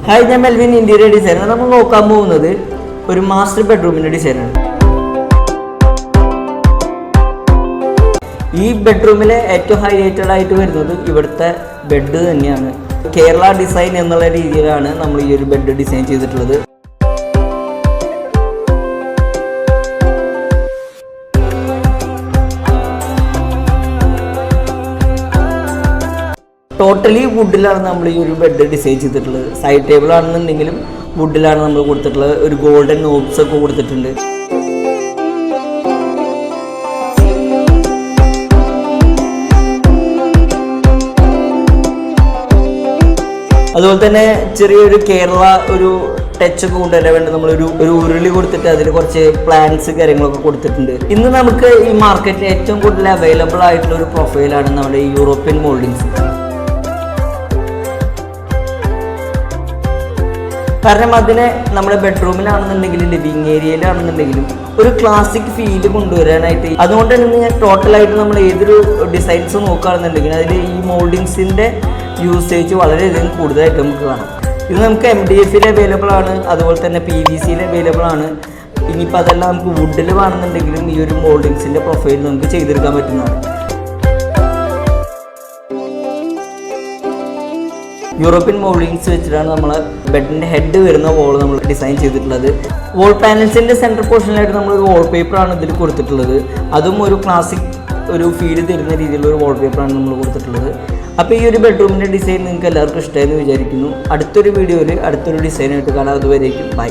Hi, ഞാൻ Melvin. Interior designer. നമ്മൾ നോക്കാൻ പോകുന്നത് ഒരു മാസ്റ്റർ ബെഡ്റൂമിൻ്റെ ഡിസൈനാണ്. ഈ ബെഡ്റൂമിലെ ഏറ്റവും ഹൈലൈറ്റഡ് ആയിട്ട് വരുന്നത് ഇവിടുത്തെ ബെഡ് തന്നെയാണ്. കേരള ഡിസൈൻ എന്നുള്ള രീതിയിലാണ് നമ്മൾ ഈ ഒരു ബെഡ് ഡിസൈൻ ചെയ്തിട്ടുള്ളത്. ടോട്ടലി വുഡിലാണ് നമ്മൾ ഈ ഒരു ബെഡ് ഡിസൈൻ ചെയ്തിട്ടുള്ളത്. സൈഡ് ടേബിൾ ആണെന്നുണ്ടെങ്കിലും വുഡിലാണ് നമ്മൾ കൊടുത്തിട്ടുള്ളത്. ഒരു ഗോൾഡൻ നോബ്സ് ഒക്കെ കൊടുത്തിട്ടുണ്ട്. അതുപോലെ തന്നെ ചെറിയൊരു കേരള ഒരു ടച്ച് ഒക്കെ കൊണ്ടുവരാൻ വേണ്ടി നമ്മളൊരു ഉരുളി കൊടുത്തിട്ട് അതിൽ കുറച്ച് പ്ലാന്റ്സ് കാര്യങ്ങളൊക്കെ കൊടുത്തിട്ടുണ്ട്. ഇന്ന് നമുക്ക് ഈ മാർക്കറ്റിൽ ഏറ്റവും കൂടുതൽ അവൈലബിൾ ആയിട്ടുള്ള ഒരു പ്രൊഫൈലാണ് നമ്മുടെ ഈ യൂറോപ്യൻ മോൾഡിങ്സ്. കാരണം അതിനെ നമ്മുടെ ബെഡ്റൂമിലാണെന്നുണ്ടെങ്കിലും ലിവിങ് ഏരിയയിലാണെന്നുണ്ടെങ്കിലും ഒരു ക്ലാസിക് ഫീല് കൊണ്ടുവരാനായിട്ട്, അതുകൊണ്ട് തന്നെ ഞാൻ ടോട്ടലായിട്ട് നമ്മൾ ഏതൊരു ഡിസൈൻസ് നോക്കുകയാണെന്നുണ്ടെങ്കിൽ അതിൽ ഈ മോൾഡിങ്സിൻ്റെ യൂസേജ് വളരെയധികം കൂടുതലായിട്ട് നമുക്ക് കാണാം. ഇത് നമുക്ക് MDF അവൈലബിൾ ആണ്, അതുപോലെ തന്നെ PVC അവൈലബിൾ ആണ്. ഇനിയിപ്പോൾ അതെല്ലാം നമുക്ക് വുഡിൽ വേണമെന്നുണ്ടെങ്കിലും ഈ ഒരു മോൾഡിങ്സിൻ്റെ പ്രൊഫൈൽ നമുക്ക് ചെയ്തെടുക്കാൻ പറ്റുന്നതാണ്. യൂറോപ്യൻ മോൾഡിങ്സ് വെച്ചിട്ടാണ് നമ്മൾ ബെഡിൻ്റെ ഹെഡ് വരുന്ന വോൾ നമ്മൾ ഡിസൈൻ ചെയ്തിട്ടുള്ളത്. വോൾ പാനൽസിൻ്റെ സെൻട്രൽ പോർഷനിലായിട്ട് നമ്മളൊരു വാൾ പേപ്പറാണ് ഇതിൽ കൊടുത്തിട്ടുള്ളത്. അതും ഒരു ക്ലാസിക് ഒരു ഫീൽ തരുന്ന രീതിയിലുള്ള ഒരു വാൾ പേപ്പറാണ് നമ്മൾ കൊടുത്തിട്ടുള്ളത്. അപ്പോൾ ഈ ഒരു ബെഡ്റൂമിൻ്റെ ഡിസൈൻ നിങ്ങൾക്ക് എല്ലാവർക്കും ഇഷ്ടമായെന്ന് വിചാരിക്കുന്നു. അടുത്തൊരു വീഡിയോയിൽ അടുത്തൊരു ഡിസൈനായിട്ട് കാണാം. അതുവരേക്കും ബൈ.